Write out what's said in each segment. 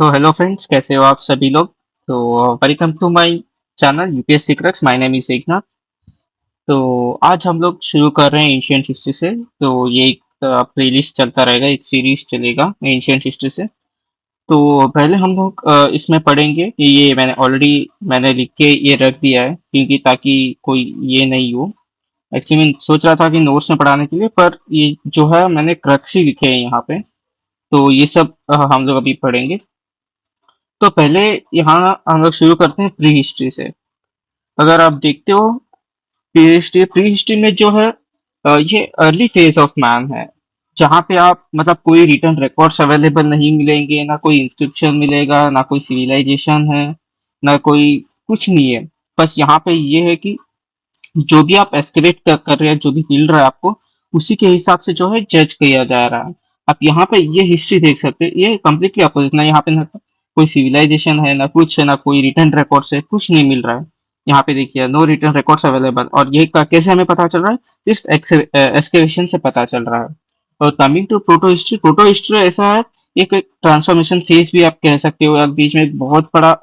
तो hello friends, कैसे हो आप सभी लोग। तो welcome to my channel UPSC crux. My name is Eknath. तो आज हम लोग शुरू कर रहे हैं एंशियंट हिस्ट्री से। तो ये एक प्लेलिस्ट चलता रहेगा, एक सीरीज चलेगा एंशियंट हिस्ट्री से। तो पहले हम लोग इसमें पढ़ेंगे कि ये मैंने लिख के ये रख दिया है, क्योंकि ताकि कोई ये नहीं हो। एक्चुअली मैं सोच रहा था कि नोट्स में पढ़ाने के लिए, पर ये जो है मैंने क्रक्स ही लिखे हैं यहाँ पे। तो ये सब हम लोग अभी पढ़ेंगे। तो पहले यहाँ हम लोग शुरू करते हैं प्री हिस्ट्री से। अगर आप देखते हो, प्री हिस्ट्री में जो है ये अर्ली फेज ऑफ मैन है, जहाँ पे आप मतलब कोई रिटर्न रिकॉर्ड्स अवेलेबल नहीं मिलेंगे, ना कोई इंस्क्रिप्शन मिलेगा, ना कोई सिविलाइजेशन है, ना कोई कुछ नहीं है। बस यहाँ पे ये है कि जो भी आप एस्केलेट कर रहे हैं, जो भी मिल रहा है आपको, उसी के हिसाब से जो है जज किया जा रहा है। आप यहाँ पे ये हिस्ट्री देख सकते हैं, ये कम्प्लीटली अपोजिट। ना यहाँ पे ना कोई सिविलाइजेशन है, ना कुछ है, ना कोई रिटर्न रिकॉर्ड्स है, कुछ नहीं मिल रहा है। यहाँ पे देखिए, नो रिटर्न रिकॉर्ड्स अवेलेबल। और ये कैसे हमें पता चल रहा है? सिर्फ एक्सकेवेशन से पता चल रहा है। और कमिंग टू प्रोटो हिस्ट्री ऐसा है, एक ट्रांसफॉर्मेशन फेज भी आप कह सकते हो। आप बीच में एक बहुत बड़ा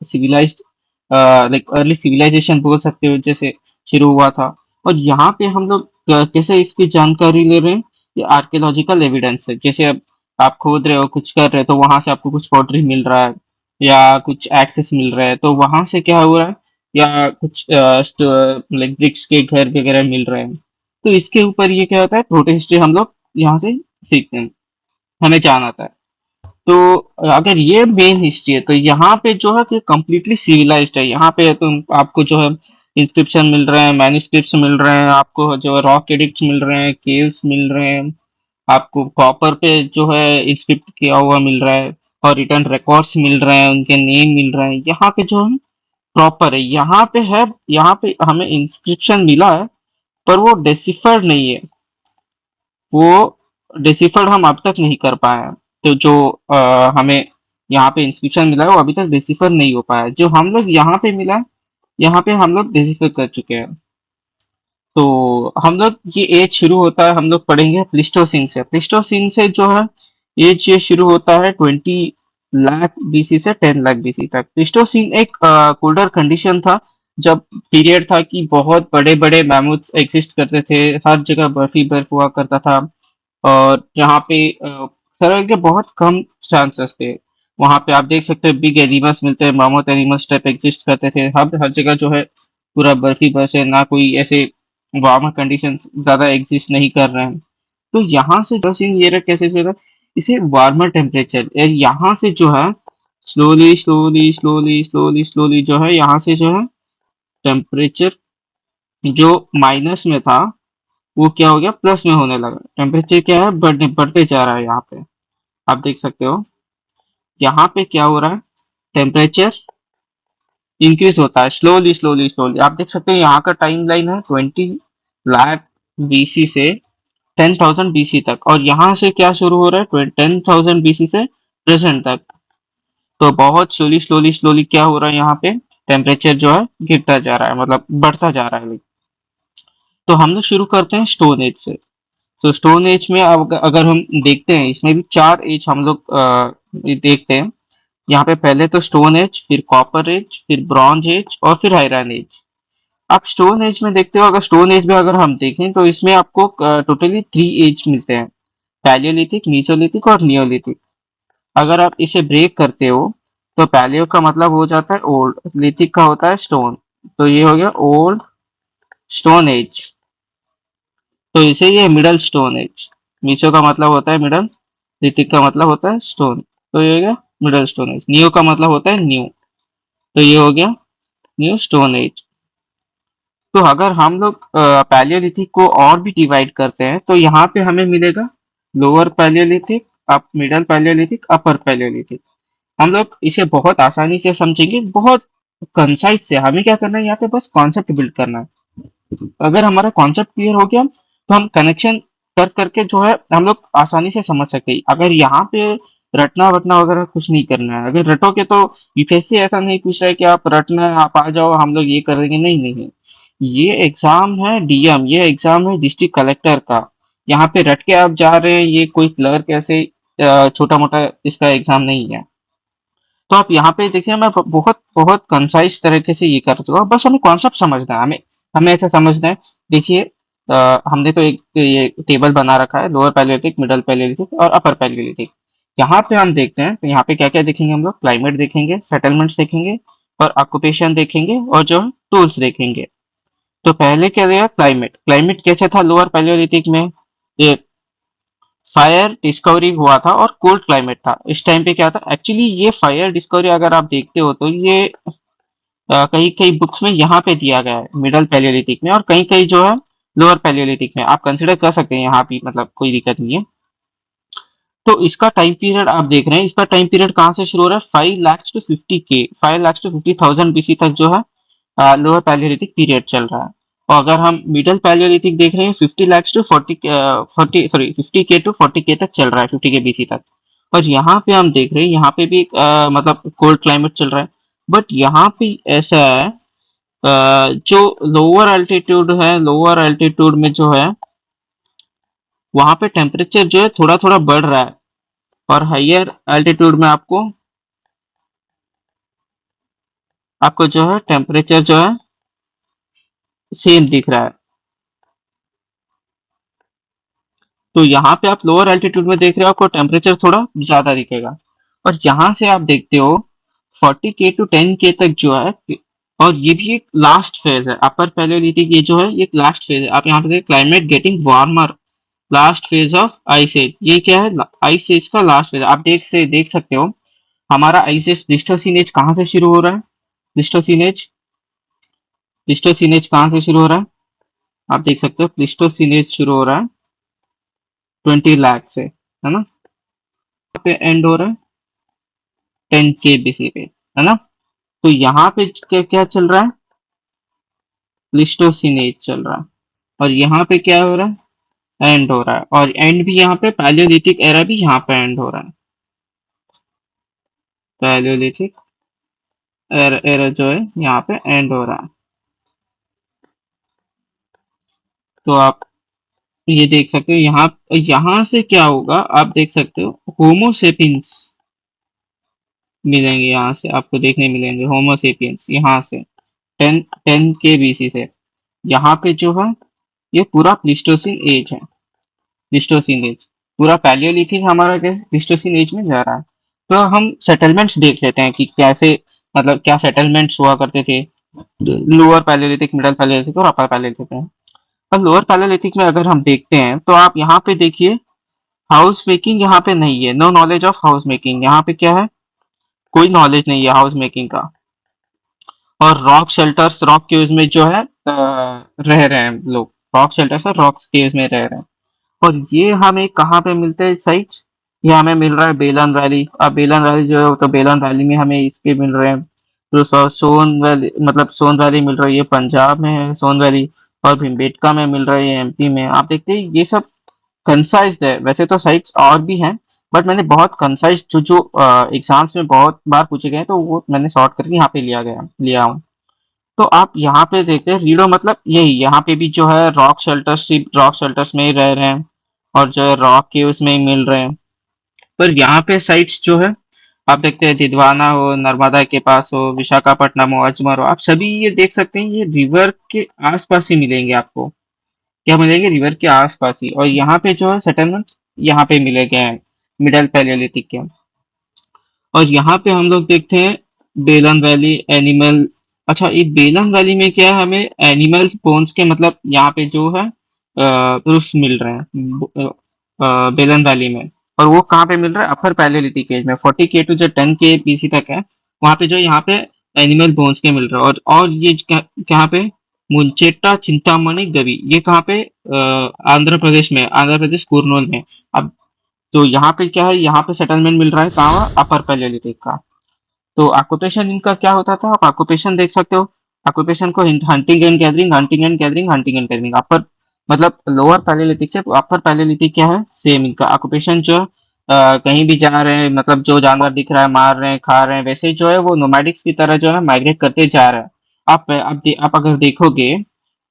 सिविलाइज्ड, लाइक अर्ली सिविलाइजेशन बोल सकते हो, जैसे शुरू हुआ था। और यहाँ पे हम लोग कैसे इसकी जानकारी ले रहे हैं? ये आर्कियोलॉजिकल एविडेंस है। जैसे अब आप खोद रहे हो, कुछ कर रहे हो, तो वहां से आपको कुछ पॉटरी मिल रहा है, या कुछ एक्सेस मिल रहा है, तो वहां से क्या हो रहा है, या कुछ लाइक ब्रिक्स के घर वगैरह मिल रहे हैं। तो इसके ऊपर ये क्या होता है, प्रोto हिस्ट्री हम लोग यहाँ से सीखते हैं, हमें जान आता है। तो अगर ये मेन हिस्ट्री है, तो यहाँ पे जो है कि कम्प्लीटली सिविलाइज्ड है। यहाँ पे तो आपको जो है इंस्क्रिप्शन मिल रहे हैं, मैन्युस्क्रिप्ट्स मिल रहे हैं, आपको जो रॉक एडिक्ट्स मिल रहे हैं, केव्स मिल रहे हैं, आपको कॉपर पे जो है इंस्क्रिप्ट किया हुआ मिल रहा है, और रिटर्न रिकॉर्ड्स मिल रहे हैं, उनके नेम मिल रहे हैं। यहाँ पे जो है प्रॉपर है, यहाँ पे है। यहाँ पे हमें इंस्क्रिप्शन मिला है, पर वो डेसिफर्ड नहीं है। वो डिसिफर्ड हम अब तक नहीं कर पाए हैं। तो जो हमें यहाँ पे इंस्क्रिप्शन मिला है, वो अभी तक डिसिफर नहीं हो पाया है। जो हम लोग यहाँ पे मिला है, यहाँ पे हम लोग डिसिफर कर चुके हैं। तो हम लोग ये एज शुरू होता है, हम लोग पढ़ेंगे प्लिस्टोसिन से। प्लिस्टोसिन से जो है एज ये शुरू होता है 20 लाख बीसी से 10 लाख बीसी तक। प्लिस्टोसिन एक कोल्डर कंडीशन था, जब पीरियड था कि बहुत बड़े बड़े मैमूथ्स एग्जिस्ट करते थे, हर जगह बर्फ ही बर्फ हुआ करता था। और जहाँ पे सरल के बहुत कम चांसेस थे, वहाँ पे आप देख सकते हैं बिग एनिमल्स मिलते हैं, मामोथ एनिमल्स टाइप एग्जिस्ट करते थे। हर हर जगह जो है पूरा बर्फी बर्स है, ना कोई ऐसे वार्मर कंडीशंस ज्यादा एग्जिस्ट नहीं कर रहे हैं। तो यहाँ से सीन ये रहा कैसे चला, इसे वार्मर टेम्परेचर यहाँ से जो है slowly slowly slowly slowly slowly जो है यहाँ से जो है टेम्परेचर जो माइनस में था, वो क्या हो गया, प्लस में होने लगा। टेम्परेचर क्या है, बढ़ते जा रहा है। यहाँ पे आप देख सकते हो, यहाँ पे क्या हो रहा है, टेम्परेचर इंक्रीज होता है स्लोली स्लोली स्लोली। आप देख सकते हैं यहाँ का टाइम लाइन है 20 लाख बीसी से 10,000 बीसी तक, और यहाँ से क्या शुरू हो रहा है, 10,000 बीसी से प्रेजेंट तक। तो बहुत स्लोली स्लोली स्लोली क्या हो रहा है, यहाँ पे टेम्परेचर जो है गिरता जा रहा है, मतलब बढ़ता जा रहा है। तो हम लोग शुरू करते हैं स्टोन एज से। तो स्टोन एज में अब अगर हम देखते हैं, इसमें भी 4 एज हम लोग ये देखते हैं। यहाँ पे पहले तो स्टोन एज, फिर कॉपर एज, फिर ब्रॉन्ज एज, और फिर आयरन एज। आप स्टोन एज में देखते हो, अगर स्टोन एज में अगर हम देखें, तो इसमें आपको टोटली 3 एज मिलते हैं, पैलियोलिथिक, मीसोलिथिक और नियोलिथिक। अगर आप इसे ब्रेक करते हो, तो पैलियो का मतलब हो जाता है ओल्ड, लिथिक का होता है स्टोन। तो ये हो गया ओल्ड स्टोन एज। तो इसे ये मिडल स्टोन एज। मीसो का मतलब होता है मिडल, लिथिक का मतलब होता है स्टोन। तो ये हो गया मिडल स्टोन एज। नियो का मतलब होता है न्यू। तो ये हो गया न्यू स्टोन एज। तो अगर हम लोग पैलियोलिथिक को और भी डिवाइड करते हैं, तो यहाँ पे हमें मिलेगा lower Palaeolithic, up middle Palaeolithic, अपर पैलियोलिथिक। हम लोग इसे बहुत आसानी से समझेंगे, बहुत कंसाइज से। हमें क्या करना है, यहाँ पे बस कॉन्सेप्ट बिल्ड करना है। अगर हमारा कॉन्सेप्ट क्लियर हो गया, तो हम कनेक्शन कर करके जो है हम लोग आसानी से समझ सकते हैं। अगर यहाँ पे रटना वटना वगैरह कुछ नहीं करना है। अगर रटोगे तो यूपीएससी ऐसा नहीं पूछ रहा है कि आप रटना है, आप आ जाओ, हम लोग ये करेंगे। नहीं नहीं, ये एग्जाम है डीएम, ये एग्जाम है डिस्ट्रिक्ट कलेक्टर का। यहाँ पे रट के आप जा रहे हैं, ये कोई क्लर्क ऐसे छोटा मोटा इसका एग्जाम नहीं है। तो आप यहाँ पे देखिए मैं बहुत बहुत कंसाइज तरीके से ये कर चुका हूँ, बस हमें कॉन्सेप्ट समझना है, हमें हमें ऐसा समझना है। देखिए हमने तो एक ये टेबल बना रखा है, लोअर पैलियोलिथिक, मिडल पैलियोलिथिक और अपर पैलियोलिथिक। यहाँ पे हम देखते हैं तो यहाँ पे क्या क्या देखेंगे हम लोग, क्लाइमेट देखेंगे, सेटलमेंट्स देखेंगे और ऑक्यूपेशन देखेंगे और जो है टूल्स देखेंगे। तो पहले क्या रहेगा, क्लाइमेट। क्लाइमेट कैसा था लोअर पैलियोलिथिक में, ये फायर डिस्कवरी हुआ था और कोल्ड क्लाइमेट था। इस टाइम पे क्या था एक्चुअली, ये फायर डिस्कवरी अगर आप देखते हो तो ये कई कई बुक्स में यहाँ पे दिया गया है मिडल पैलियोलिथिक में, और कहीं कहीं जो है लोअर पैलियोलिथिक में। आप कंसिडर कर सकते हैं यहाँ भी, मतलब कोई दिक्कत नहीं है। तो इसका टाइम पीरियड आप देख रहे हैं, इसका टाइम पीरियड कहाँ से शुरू हो रहा है, 5 lakh to 50K, 5 lakh to 50,000 BC तक जो है लोअर पैलियोलिथिक पीरियड चल रहा है। और अगर हम मिडल पैलियोलिथिक देख रहे हैं, 50 लाख टू 50K तक चल रहा है, 50K BC तक। और यहाँ पे हम देख रहे हैं, यहाँ पे भी एक मतलब कोल्ड क्लाइमेट चल रहा है। बट यहाँ पे ऐसा है, जो लोअर एल्टीट्यूड है, लोअर एल्टीट्यूड में जो है वहां पे टेम्परेचर जो है थोड़ा थोड़ा बढ़ रहा है, और हाइयर एल्टीट्यूड में आपको आपको जो है टेम्परेचर जो है सेम दिख रहा है। तो यहाँ पे आप लोअर एल्टीट्यूड में देख रहे हो, आपको टेम्परेचर थोड़ा ज्यादा दिखेगा। और यहाँ से आप देखते हो 40K to 10K तक जो है, और ये भी एक लास्ट फेज है अपर पैलियोलिथिक, ये जो है ये एक लास्ट फेज है। आप यहाँ पे देखिए, climate getting warmer, last phase of ice age. ये क्या है, आइस एज का लास्ट फेज। आप देख सकते हो हमारा आइस एज, प्लीस्टोसीन एज कहाँ से शुरू हो रहा है, प्लीस्टोसीन एज, प्लीस्टोसीन एज कहाँ से शुरू हो रहा है, आप देख सकते हो प्लीस्टोसीन एज शुरू हो रहा है 20 लाख से, है ना। पे एंड हो रहा है 10K BC पे, है ना। तो यहाँ पे क्या क्या चल रहा है, प्लीस्टोसीन एज चल रहा है। और यहाँ पे क्या हो रहा है, एंड हो रहा है। और एंड भी यहाँ पे पैलियोलिथिक एरा भी यहाँ पे एंड हो रहा है, पैलियोलिथिक एरा जो है यहाँ पे एंड हो रहा है। तो आप ये देख सकते हो, यहाँ यहाँ से क्या होगा, आप देख सकते हो होमोसेपियंस मिलेंगे, यहाँ से आपको देखने मिलेंगे होमोसेपियंस, यहाँ से टेन टेन के बीसी से। यहाँ पे जो है ये पूरा प्लीस्टोसिन एज है, प्लीस्टोसिन एज। पूरा पैलियोलिथिक हमारा कैसे प्लीस्टोसिन एज में जा रहा है। तो हम सेटलमेंट्स देख लेते हैं कि कैसे, मतलब क्या सेटलमेंट्स हुआ करते थे लोअर पैलियोलिथिक, मिडल पैलियोलिथिक और अपर पैलियोलिथिक में। और लोअर पैलियोलिथिक में अगर हम देखते हैं तो आप यहाँ पे देखिए, हाउस मेकिंग यहाँ पे नहीं है, no knowledge of house making. यहाँ पे क्या है, कोई नॉलेज नहीं है हाउस मेकिंग का। और रॉक शेल्टर्स, रॉक केव्स में जो है रह रहे हैं लोग, रॉक शेल्टर्स और रॉक केव्स में रह रहे हैं। और ये हमें कहाँ पे मिलते हैं साइट्स, ये हमें मिल रहा है बेलन वैली। अब बेलन वैली जो है, तो बेलन वैली में हमें इसके मिल रहे हैं, जो सोन वैली, मतलब सोन वैली मिल रही है, पंजाब में है सोन वैली। और भीमबेटका में मिल रही है, एमपी में। आप देखते हैं ये सब कंसाइज्ड है, वैसे तो साइट्स और भी हैं, बट मैंने बहुत कंसाइज जो जो एग्जाम्स में बहुत बार पूछे गए हैं, तो वो मैंने सॉर्ट करके यहाँ पे लिया हूँ। तो आप यहाँ पे देखते हैं रीडो, मतलब यही यहाँ पे भी जो है रॉक शेल्टर्स में ही रह रहे हैं, और जो है रॉक केव्स में ही मिल रहे हैं। पर यहाँ पे साइट्स जो है, आप देखते हैं दिदवाना हो, नर्मदा के पास हो, विशाखापट्टनम हो, अजमेर हो, आप सभी ये देख सकते हैं, ये रिवर के आसपास ही मिलेंगे आपको। क्या मिलेंगे, रिवर के आसपास ही। और यहाँ पे जो है सेटलमेंट यहाँ पे मिले गए हैं मिडल पैलियोलिथिक के। और यहाँ पे हम लोग देखते हैं बेलन वैली एनिमल। अच्छा, ये बेलन वैली में क्या है, हमें एनिमल्स बोन्स के, मतलब यहाँ पे जो है प्रूफ मिल रहे हैं बेलन वैली में। और वो कहाँ पे मिल रहा है, अपर पैलियोलिथिक एज में, 40K to जो 10K BC तक है, वहाँ पे जो यहाँ पे एनिमल बोन्स के मिल रहा है। और ये कहाँ पे, मुंचेट्टा चिंतामणि गवी, ये कहाँ पे, आंध्र प्रदेश में, आंध्र प्रदेश कुर्नूल में। अब तो यहाँ पे क्या है, यहाँ पे सेटलमेंट मिल रहा है कहाँ, अपर पैलियोलिथिक का। तो ऑक्यूपेशन इनका क्या होता था, आप ऑक्यूपेशन देख सकते हो। ऑक्यूपेशन को hunting and gathering, hunting and gathering, hunting and gathering. Upper मतलब लोअर पैलियोलिथिक से अपर पैलियोलिथिक क्या है, सेम इनका ऑक्यूपेशन जो है, कहीं भी जा रहे हैं, मतलब जो जानवर दिख रहा है मार रहे हैं, खा रहे हैं, वैसे ही जो है वो नोमैडिक्स की तरह जो है माइग्रेट करते जा रहे हैं। आप अगर देखोगे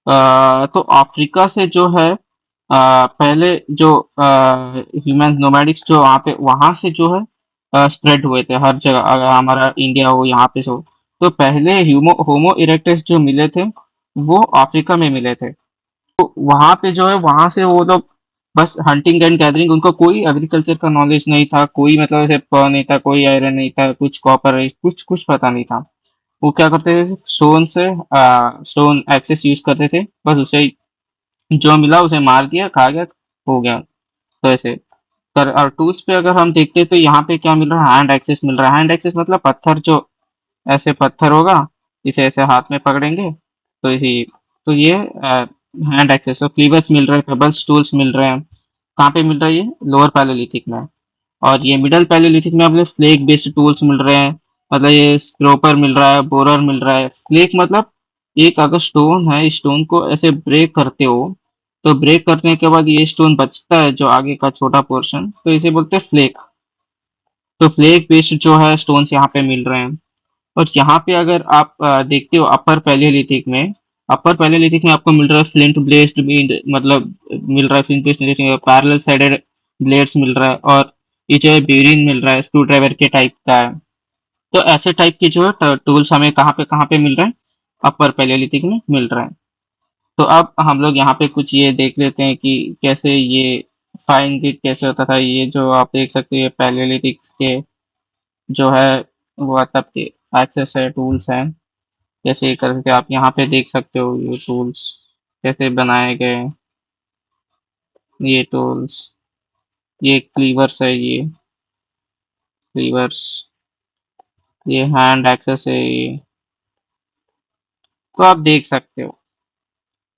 तो अफ्रीका से जो है पहले जो ह्यूमन नोमैडिक्स जो वहाँ पे, वहां से जो है स्प्रेड हुए थे हर जगह, अगर हमारा इंडिया हो यहाँ पे हो। तो पहले होमो इरेक्टस जो मिले थे वो अफ्रीका में मिले थे। तो वहाँ पे जो है वहाँ से वो लोग बस हंटिंग एंड गैदरिंग, उनको कोई एग्रीकल्चर का नॉलेज नहीं था, कोई मतलब ऐसे पर्ल नहीं था, कोई आयरन नहीं था, कुछ कॉपर कुछ कुछ पता नहीं था। वो क्या करते थे, स्टोन एक्सेस यूज करते थे, बस उसे जो मिला उसे मार दिया, खा गया, हो गया। तो ऐसे कर। और टूल्स पे अगर हम देखते हैं तो यहाँ पे क्या मिल रहा है, हैंड एक्सेस मिल रहा है। हैंड एक्सेस मतलब पत्थर, जो ऐसे पत्थर होगा, इसे ऐसे हाथ में पकड़ेंगे तो इसी, तो ये हैंड एक्सेस। और क्लीवर्स मिल रहे हैं, पेबल्स टूल्स मिल रहे हैं। कहाँ पे मिल रहा है ये, लोअर पैलेलिथिक में। और ये मिडल पैलेलिथिक में अपने फ्लेक बेस्ड टूल्स मिल रहे हैं, मतलब ये स्क्रोपर मिल रहा है, बोरर मिल रहा है। फ्लेक मतलब एक अगर स्टोन है, स्टोन को ऐसे ब्रेक करते हो तो ब्रेक करने के बाद ये स्टोन बचता है जो आगे का छोटा पोर्शन, तो इसे बोलते हैं फ्लेक। तो फ्लेक बेस्ड जो है स्टोन्स यहाँ पे मिल रहे हैं। और यहाँ पे अगर आप देखते हो अपर पैलेलिथिक में, अपर पैलेलिथिक में आपको मिल रहा है फ्लिंट ब्लेस्ड, मतलब मिल रहा है flint blades, parallel sided blades मिल रहा है। और ये जो है ब्यूरिन मिल रहा है, स्क्रू ड्राइवर के टाइप का है। तो ऐसे टाइप के जो है टूल्स हमें कहाँ पे मिल रहे हैं, अपर पैलेलिथिक में मिल रहे हैं। तो अब हम लोग यहाँ पे कुछ ये देख लेते हैं कि कैसे ये फाइन ग्रिड कैसे होता था। ये जो आप देख सकते हो ये पैलेलिथिक के जो है वो तब के एक्सेस है, टूल्स हैं। जैसे ये कर सकते हो, आप यहाँ पे देख सकते हो ये टूल्स कैसे बनाए गए हैं। ये टूल्स, ये क्लीवर्स है, ये क्लीवर्स, ये हैंड एक्सेस है ये। तो आप देख सकते हो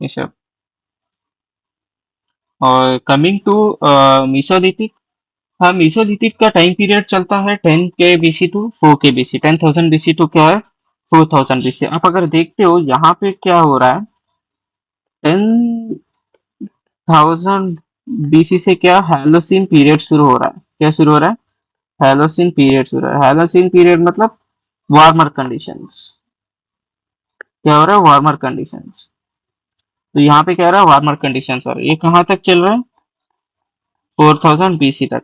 ये सब। और कमिंग टू मीसोलिथिक, हाँ मीसोलिथिक का टाइम पीरियड चलता है 10 के BC टू 4 के BC। 10,000 BC टू क्या है, 4,000 BC। आप अगर देखते हो यहाँ पे क्या हो रहा है, 10,000 BC से क्या हैलोसीन पीरियड शुरू हो रहा है। क्या शुरू हो रहा है, हैलोसीन पीरियड शुरू हो रहा है। हैलोसीन पीरियड मतलब वार्मर कंडीशंस। क्या हो रहा है, वार्मर कंडीशंस। तो यहाँ पे क्या हो रहा है, वार्मर कंडीशंस हो रहा है। ये कहाँ तक चल रहा है, 4,000 BC तक।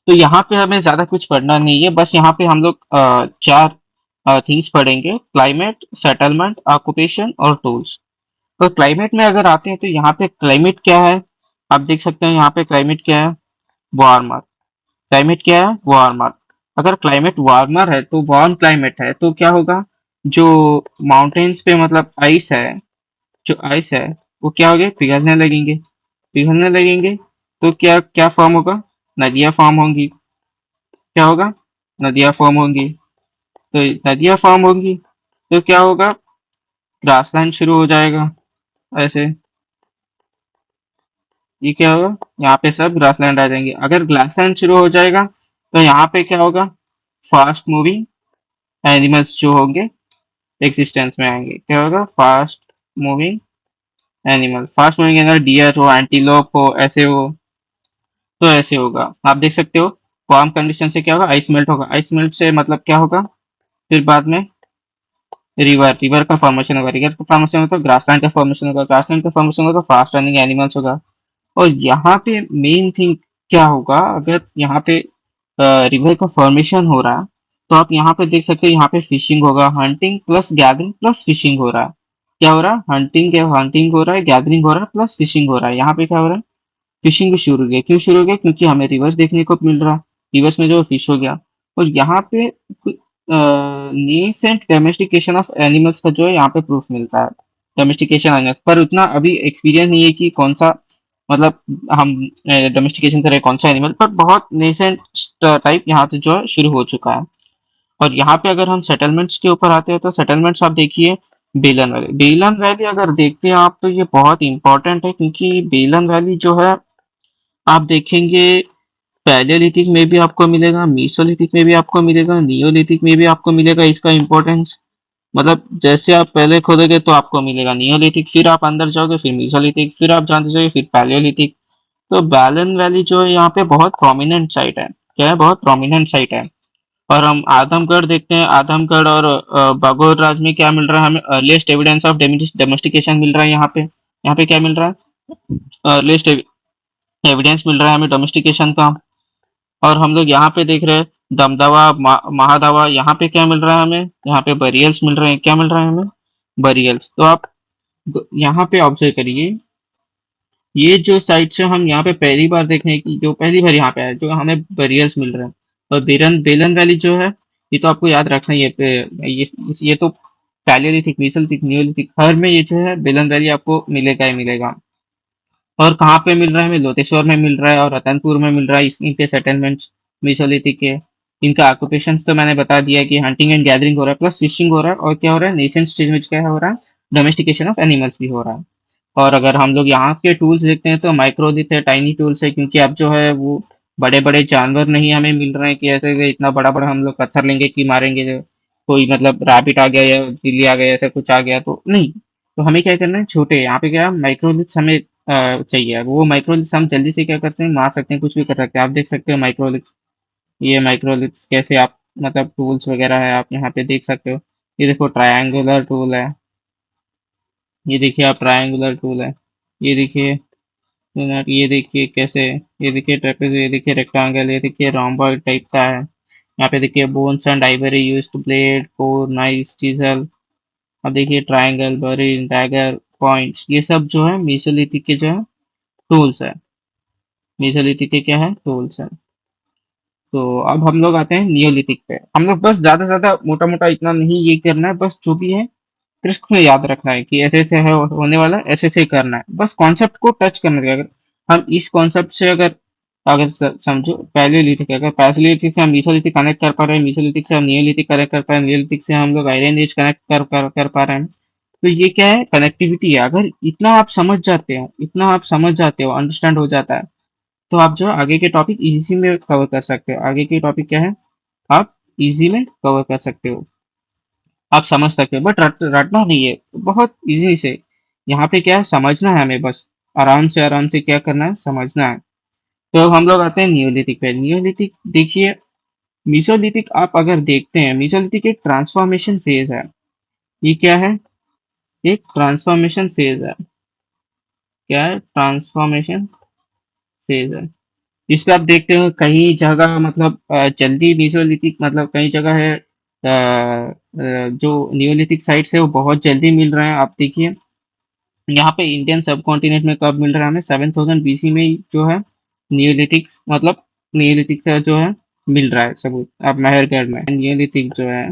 तो यहाँ पे हमें ज्यादा कुछ पढ़ना नहीं है, बस यहाँ पे हम लोग चार थिंग्स पढ़ेंगे, क्लाइमेट, सेटलमेंट, ऑक्यूपेशन और टूल्स। तो क्लाइमेट में अगर आते हैं तो यहाँ पे क्लाइमेट क्या है, आप देख सकते हैं यहाँ पे क्लाइमेट क्या है, वार्मर। क्लाइमेट क्या है, वार्मर। अगर क्लाइमेट वार्मर है तो वार्म क्लाइमेट है तो क्या होगा, जो माउंटेन्स पे मतलब आइस है, जो आइस है वो क्या हो गए, पिघलने लगेंगे। पिघलने लगेंगे तो क्या क्या फॉर्म होगा, नदियाँ फॉर्म होंगी। क्या होगा, नदियाँ फॉर्म होंगी। तो नदियाँ फॉर्म होंगी तो क्या होगा, ग्रासलैंड शुरू हो जाएगा ऐसे। ये क्या होगा, यहाँ पे सब ग्रासलैंड आ जाएंगे। अगर ग्रासलैंड शुरू हो जाएगा तो यहाँ पे क्या होगा, फास्ट मूविंग एनिमल्स जो होंगे एग्जिस्टेंस में आएंगे। क्या होगा, fast moving animal. Fast moving animal deer हो, एंटीलोप हो, ऐसे हो। तो ऐसे होगा, आप देख सकते हो। वार्म कंडीशन से क्या होगा, आइस मेल्ट होगा। आइस मेल्ट से मतलब क्या होगा, फिर बाद में रिवर, रिवर का फॉर्मेशन होगा। रिवर का फॉर्मेशन होगा तो ग्रासलैंड का फॉर्मेशन होगा। ग्रासलैंड का फॉर्मेशन होगा तो फास्ट रनिंग एनिमल्स होगा। और यहाँ पे मेन थिंग क्या होगा, अगर यहाँ पे रिवर का फॉर्मेशन हो रहा है तो आप यहाँ पे देख सकते हो, यहाँ पे फिशिंग होगा, hunting plus gathering plus fishing हो रहा है। क्या हो रहा है, हंटिंग हो रहा है, गैदरिंग हो रहा है, प्लस फिशिंग हो रहा है। यहाँ पे क्या हो रहा है, फिशिंग भी शुरू हो गया। क्यों शुरू हो गया, क्योंकि हमें रिवर्स देखने को मिल रहा है, रिवर्स में जो फिश हो गया। और यहाँ पे नेसेंट डोमेस्टिकेशन ऑफ एनिमल्स का जो है यहाँ पे प्रूफ मिलता है। डोमेस्टिकेशन एनिमल्स पर उतना अभी एक्सपीरियंस नहीं है कि कौन सा, मतलब हम डोमेस्टिकेशन करें कौन सा एनिमल, पर बहुत नेसेंट टाइप यहाँ से जो है शुरू हो चुका है। और यहाँ पे अगर हम सेटलमेंट्स के ऊपर आते हैं तो सेटलमेंट्स आप देखिए, बेलन वैली। बेलन वैली अगर देखते हैं आप तो ये बहुत इंपॉर्टेंट है, क्योंकि बेलन वैली जो है आप देखेंगे पैलेलिथिक में भी आपको मिलेगा, मीसोलिथिक में भी आपको मिलेगा, नियोलिथिक में भी आपको मिलेगा। इसका इंपॉर्टेंस मतलब जैसे आप पहले खोदोगे तो आपको मिलेगा नियोलिथिक, फिर आप अंदर जाओगे फिर मीसोलिथिक, फिर आप जानते जाओगे फिर पैलियोलिथिक। तो बैलन वैली जो है यहाँ पे बहुत प्रोमिनेंट साइट है। क्या है, बहुत प्रोमिनेंट साइट है। और हम आदमगढ़ देखते हैं, आदमगढ़ और बागोर राज में क्या मिल रहा है हमें, अर्लीस्ट एविडेंस ऑफ डोमेस्टिकेशन मिल रहा है। यहाँ पे क्या मिल रहा है, अर्लीस्ट एविडेंस मिल रहा है हमें डोमेस्टिकेशन का। और हम लोग यहाँ पे देख रहे हैं दमदवा महादवा, यहाँ पे क्या मिल रहा है हमें, यहाँ पे बरियल्स मिल रहे हैं, क्या मिल रहा है हमें, बरियल्स। तो आप यहाँ पे ऑब्जर्व करिए, ये जो साइट से हम यहाँ पे पहली बार देख रहे हैं कि जो पहली बार यहाँ पे है जो हमें बरियल्स मिल रहे हैं। और बेलन बेलन वैली जो है, ये तो आपको याद रखना ही है ये तो पैलियोलिथिक, मेसोलिथिक, नियोलिथिक, हर में ये जो है बेलन वैली आपको मिलेगा ही मिलेगा। और कहाँ पे मिल रहा है हमें, लोतेश्वर में मिल रहा है और रतनपुर में मिल रहा है, इनके सेटलमेंट्स मेसोलिथिक के। इनका ऑक्यूपेशंस तो मैंने बता दिया कि हंटिंग एंड गैदरिंग हो रहा है, प्लस फिशिंग हो रहा है, और क्या हो रहा है, नेशन स्टेज में क्या हो रहा है, डोमेस्टिकेशन ऑफ एनिमल्स भी हो रहा है। और अगर हम लोग यहाँ के टूल्स देखते हैं तो माइक्रोलिथ है, टाइनी टूल्स है, क्योंकि अब जो है वो बड़े बड़े जानवर नहीं हमें मिल रहे हैं कि ऐसे कि इतना बड़ा बड़ा हम लोग पत्थर लेंगे कि मारेंगे कोई, मतलब रैबिट आ गया या बिल्ली आ गया ऐसा कुछ आ गया तो नहीं। तो हमें क्या करना है, छोटे यहाँ पे क्या माइक्रोलिथ्स हमें चाहिए। वो माइक्रोलिथ्स हम जल्दी से क्या करते हैं, मार सकते हैं, कुछ भी कर सकते हैं। आप देख सकते हो माइक्रोलिथ्स, ये माइक्रोलिथ्स कैसे आप मतलब टूल्स वगैरह है, आप यहाँ पे देख सकते हो। ये देखो ट्रायंगुलर टूल है, ये देखिए आप ट्रायंगुलर टूल है, ये देखिए, ये देखिए कैसे, ये देखिए ट्रेपेज, ये देखिए रेक्टेंगल, ये देखिए रोम्बॉइड टाइप का है। यहाँ पे देखिए bones and Ivory used, blade, core, knife, chisel. अब देखिए ट्रायंगल, बरीन, डैगर, पॉइंट्स, ये सब जो है मेसोलिथिक के जो है टूल्स है। मेसोलिथिक के क्या है, टूल्स है। तो अब हम लोग आते हैं नियोलिथिक पे। हम लोग बस ज्यादा से ज्यादा मोटा मोटा इतना नहीं ये करना है, बस जो भी है क्रिस्प में याद रखना है कि ऐसे ऐसे है होने वाला, ऐसे ऐसे ही करना है, बस कॉन्सेप्ट को टच करना है। अगर हम इस कॉन्सेप्ट से अगर अगर समझो पैलियोलिथिक, अगर पैलियोलिथिक से हम मीसोलिथिक कनेक्ट कर पा रहे हैं, मीसोलिथिक से हम नियोलिथिक कनेक्ट कर पा रहे हैं, नियोलिथिक से हम लोग आयरन एज कनेक्ट कर पा रहे हैं, तो ये क्या है, कनेक्टिविटी है। अगर इतना आप समझ जाते हो, इतना आप समझ जाते हो, अंडरस्टैंड हो जाता है, तो आप जो है आगे के टॉपिक इजी में कवर कर सकते हो। आगे के टॉपिक क्या है, आप इजी में कवर कर सकते हो, आप समझ सकते हो। बट रटना नहीं है, बहुत इजी से। यहाँ पे क्या है, समझना है हमें बस, आराम से क्या करना है, समझना है। तो अब हम लोग आते हैं नियोलिथिक पे। नियोलिथिक देखिए, मीसोलिथिक आप अगर देखते हैं, मीसोलिथिक एक ट्रांसफॉर्मेशन फेज है। ये क्या है, एक ट्रांसफॉर्मेशन फेज है। क्या है, ट्रांसफॉर्मेशन फेज है। इस पे आप देखते हो कई जगह मतलब जल्दी मीसोलिथिक, मतलब कई जगह है जो नियोलिथिक साइट्स है वो बहुत जल्दी मिल रहे हैं। आप देखिए यहाँ पे इंडियन सब कॉन्टिनेंट में कब मिल रहा है हमें, 7000 बीसी में ही जो है नियोलिथिक, मतलब नियोलिथिक का जो है मिल रहा है सबूत। अब मेहरगढ़ में नियोलिथिक जो है,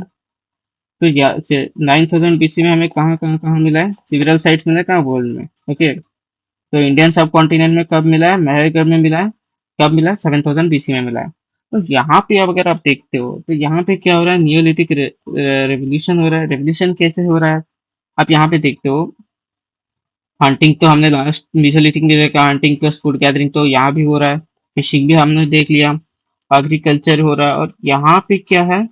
तो या से 9000 बीसी में हमें कहाँ मिला है, सिविरल साइट्स मिला है, कहाँ, वर्ल्ड में। ओके, तो इंडियन सब कॉन्टिनेंट में कब मिला है, मेहरगढ़ में मिला है। कब मिला है, 7000 बीसी में मिला है। तो यहाँ पे अब अगर आप देखते हो तो यहाँ पे क्या हो रहा है, नियोलिथिक रेवोल्यूशन हो रहा है। रेवोल्यूशन कैसे हो रहा है, आप यहाँ पे देखते हो, हंटिंग तो हमने लास्ट मेसोलिथिक में देखा, हंटिंग प्लस फूड गैदरिंग तो यहाँ भी हो रहा है। फिशिंग भी हमने देख लिया, एग्रीकल्चर हो रहा है, और यहाँ पे क्या है,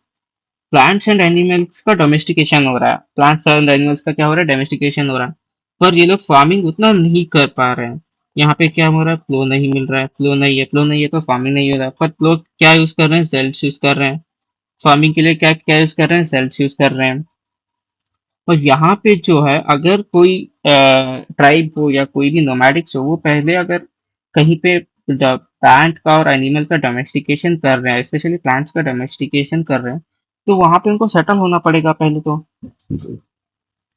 प्लांट्स एंड एनिमल्स का डोमेस्टिकेशन हो रहा है। प्लांट्स एंड एनिमल्स का क्या हो रहा है, डोमेस्टिकेशन हो रहा है। पर ये लोग फार्मिंग उतना नहीं कर पा रहे हैं। यहाँ पे क्या हो रहा है, फ्लो नहीं मिल रहा है, फ्लो नहीं है, फ्लो नहीं है तो फार्मिंग नहीं हो रहा है। पर लोग क्या यूज कर रहे हैं, सेल्स यूज कर रहे हैं। फार्मिंग के लिए क्या क्या यूज कर रहे हैं, सेल्स यूज कर रहे हैं। और यहाँ पे जो है, अगर कोई ट्राइब हो या कोई भी नोमैडिक्स हो, वो पहले अगर कहीं पे प्लांट का और एनिमल का डोमेस्टिकेशन कर रहे हैं, स्पेशली प्लांट्स का डोमेस्टिकेशन कर रहे हैं, तो वहां पे उनको सेटल होना पड़ेगा पहले तो।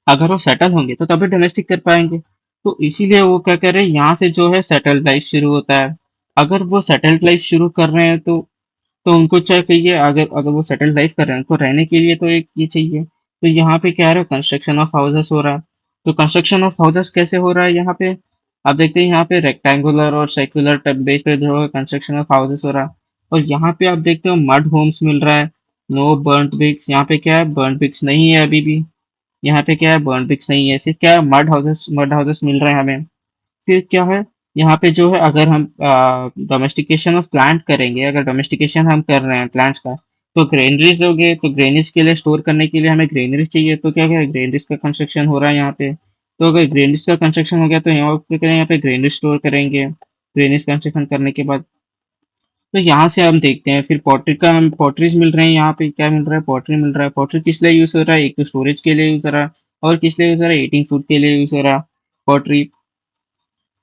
अगर वो सेटल होंगे तो तभी डोमेस्टिक कर पाएंगे। तो इसीलिए वो क्या कर रहे हैं, यहाँ से जो है सेटल्ड लाइफ शुरू होता है। अगर वो सेटल्ड लाइफ शुरू कर रहे हैं तो उनको चाहे कहिए, अगर अगर वो सेटल्ड लाइफ कर रहे हैं, उनको रहने के लिए तो एक ये चाहिए। तो यहाँ पे क्या है, कंस्ट्रक्शन ऑफ हाउसेस हो रहा है। तो कंस्ट्रक्शन ऑफ हाउसेस कैसे हो रहा है, यहाँ पे आप देखते हैं, यहाँ पे रेक्टेंगुलर और सर्कुलर बेस पे जो है कंस्ट्रक्शन ऑफ हाउसेस हो रहा है। और यहाँ पे आप देखते हो मड होम्स मिल रहा है, नो बर्न्ट ब्रिक्स। यहाँ पे क्या है, बर्न्ट ब्रिक्स नहीं है अभी भी। यहाँ पे क्या है, बर्न्ट ब्रिक्स नहीं है, सिर्फ क्या है, मड हाउसेस मिल रहे हैं हमें। फिर क्या है, यहाँ पे जो है, अगर हम डोमेस्टिकेशन ऑफ प्लांट करेंगे, अगर डोमेस्टिकेशन हम कर रहे हैं प्लांट्स का, तो ग्रेनरीज होंगे, तो ग्रेनरीज के लिए स्टोर करने के लिए हमें ग्रेनरीज चाहिए। तो क्या क्या ग्रेनरीज का कंस्ट्रक्शन हो रहा है यहाँ पे। तो अगर ग्रेनरीज का कंस्ट्रक्शन हो गया तो यहाँ पे करें, यहाँ पे ग्रेनरीज स्टोर करेंगे। ग्रेनरीज कंस्ट्रक्शन करने के बाद तो यहाँ से हम देखते हैं, फिर पॉटरी का हम पॉटरीज मिल रहे हैं। यहाँ पे क्या मिल रहा है, पॉटरी मिल रहा है। पॉटरी किस लिए यूज हो रहा है, एक तो स्टोरेज के लिए यूज हो रहा है, और किस लिए यूज हो रहा है, ईटिंग फूड के लिए यूज हो रहा है पॉटरी।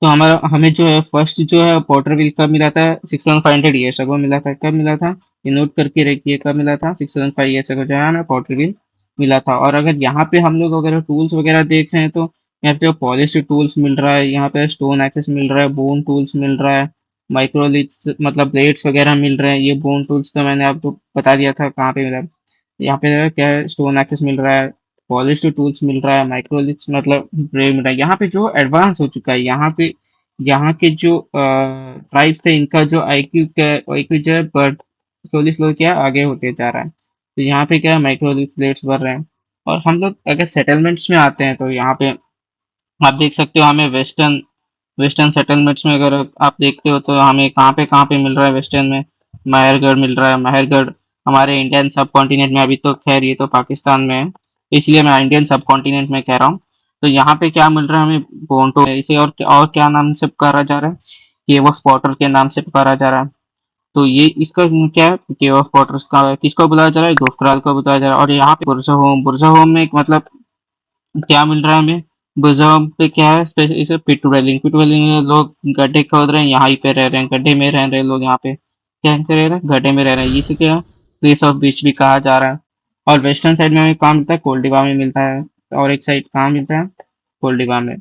तो हमारा हमें जो है फर्स्ट जो है पोर्टर व्हील कब मिला था, 6500 ईयर्स अगो मिला था। कब मिला था, ये नोट करके रखिए, कब मिला था, 6500 ईयर्स अगो जो है हमें पोर्टर व्हील मिला था। और अगर यहाँ पे हम लोग अगर टूल्स वगैरह देख रहे हैं तो यहाँ पे पॉलिश टूल्स मिल रहा है, यहाँ पे स्टोन एक्सेस मिल रहा है, बोन टूल्स मिल रहा है, माइक्रोलिथ्स मतलब ब्लेड्स वगैरह मिल रहे हैं। ये बोन टूल्स तो मैंने आपको बता दिया था कहाँ पे मिला। यहाँ पे क्या है, स्टोन एक्सेस मिल रहा है, पॉलिश टूल्स मिल रहा है, माइक्रोलिथ्स मतलब ब्रेड मिल रहा है। यहाँ पे जो एडवांस हो चुका है, यहाँ पे यहाँ के जो ट्राइब्स थे इनका जो आईक्यू जो है बट स्लोली स्लो क्या है, आगे होते जा रहा है। तो यहाँ पे क्या है, माइक्रोलिथ प्लेट्स बढ़ रहे हैं। और हम लोग अगर सेटलमेंट्स में आते हैं तो यहाँ पे आप देख सकते हो हमें वेस्टर्न वेस्टर्न सेटलमेंट्स में अगर आप देखते हो तो हमें कहाँ पे मिल रहा है वेस्टर्न में, माहरगढ़ मिल रहा है। माहरगढ़ हमारे इंडियन सब कॉन्टिनेंट में, अभी तो खैर ये तो पाकिस्तान में है, इसलिए मैं इंडियन सब कॉन्टिनेंट में कह रहा हूँ। तो यहाँ पे क्या मिल रहा है हमें, बोंटो इसे और क्या नाम से पुकारा जा रहा है, केव ऑफ पॉटर के नाम से पुकारा जा रहा है। तो ये इसका क्या है, केव ऑफ पॉटर्स का किसको बुलाया जा रहा है, गोफ्राल को बुलाया जा रहा है। और यहाँ पे बुरजा होम में एक मतलब क्या मिल रहा है हमें, बुज़ाम पे क्या है इसे पिट वेलिंग, में लोग गड्ढे खोद रहे हैं, यहाँ ही पे रह रहे हैं, गड्ढे में रह रहे हैं लोग, यहाँ पे क्या रह रहे हैं, गड्ढे में रह रहे हैं। इसे क्या प्लेस ऑफ बीच भी कहा जा रहा है। और वेस्टर्न साइड में हमें कहाँ मिलता है, कोल्डिवा में मिलता है। और एक साइड कहाँ मिलता है, कोल्डिवा में।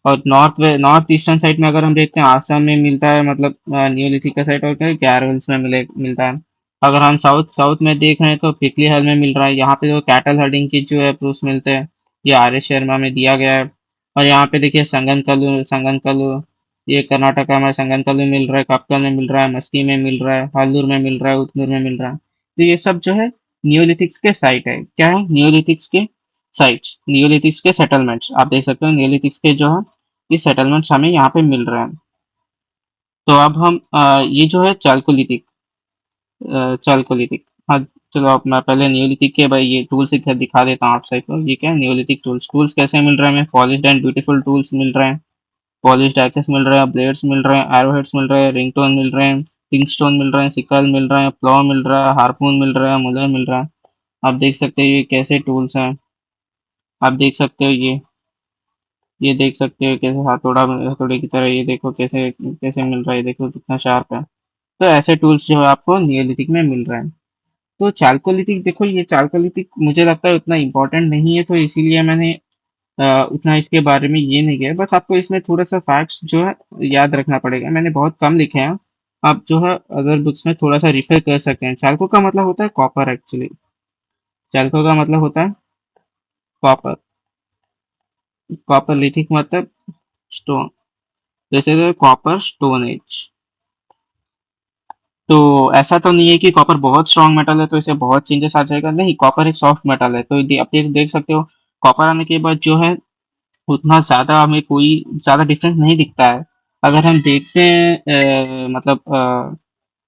और नॉर्थ ईस्टर्न साइड में अगर हम देखते हैं, आसाम में मिलता है मतलब न्यूलिथिक का साइड, और क्या गैर हिल्स में मिलता है। अगर हम साउथ साउथ में देख रहे हैं तो पिकली हल में मिल रहा है, यहाँ पे जो कैटल हर्डिंग की जो है प्रूफ्स मिलते हैं, ये आर एस शर्मा में दिया गया है। और यहाँ पे देखिए संगनकलू, ये कर्नाटका में संगनकलू मिल रहा है, कपकल में मिल रहा है, मस्की में मिल रहा है, हल्दूर में मिल रहा है, उतनूर में मिल रहा है। तो ये सब जो है नियोलिथिक्स के साइट है, क्या है, नियोलिथिक्स के साइट्स, नियोलिथिक्स के सेटलमेंट्स। आप देख सकते हो नियोलिथिक्स के जो है ये सेटलमेंट्स हमें यहाँ पे मिल रहे हैं। तो अब हम ये जो है चालकोलिथिक, हाँ चलो अब मैं पहले नियोलिथिक के भाई ये टूल्स दिखा देता हूँ आप सबको। ये क्या है, नियोलिथिक टूल्स। टूल्स कैसे मिल रहे हैं हमें, पॉलिश्ड एंड ब्यूटीफुल टूल्स मिल रहे हैं, पॉलिश्ड एक्सेस मिल रहा है, ब्लेड्स मिल रहे हैं, एरोहेड्स मिल रहे हैं, रिंगटोन मिल रहे हैं, रिंगस्टोन मिल रहे हैं, सिकल मिल रहा है, प्लॉ मिल रहा है, हार्पून मिल रहा है, मुलर मिल रहा है। आप देख सकते हो ये कैसे टूल्स हैं। आप देख सकते हो ये देख सकते हो कैसे हथौड़े की तरह, ये देखो कैसे कैसे मिल रहा है, ये देखो कितना शार्प है। तो ऐसे टूल्स जो है आपको नियोलिथिक में मिल रहे हैं। तो चालकोलिथिक देखो, ये चालकोलिथिक मुझे लगता है उतना इम्पोर्टेंट नहीं है, तो इसीलिए मैंने उतना इसके बारे में ये नहीं किया। बस आपको इसमें थोड़ा सा फैक्ट्स जो है याद रखना पड़ेगा, मैंने बहुत कम लिखे हैं। आप जो है अगर बुक्स में थोड़ा सा रिफर कर सकते हैं। चालको का मतलब होता है कॉपर एक्चुअली, चालको का मतलब होता है कॉपर, कॉपर लिथिक मतलब स्टोन, जैसे कॉपर स्टोन एज। तो ऐसा तो नहीं है कि कॉपर बहुत स्ट्रांग मेटल है तो इसे बहुत चेंजेस आ जाएगा, नहीं, कॉपर एक सॉफ्ट मेटल है। तो आप देख सकते हो कॉपर आने के बाद जो है उतना ज़्यादा हमें कोई ज़्यादा डिफरेंस नहीं दिखता है। अगर हम देखते हैं मतलब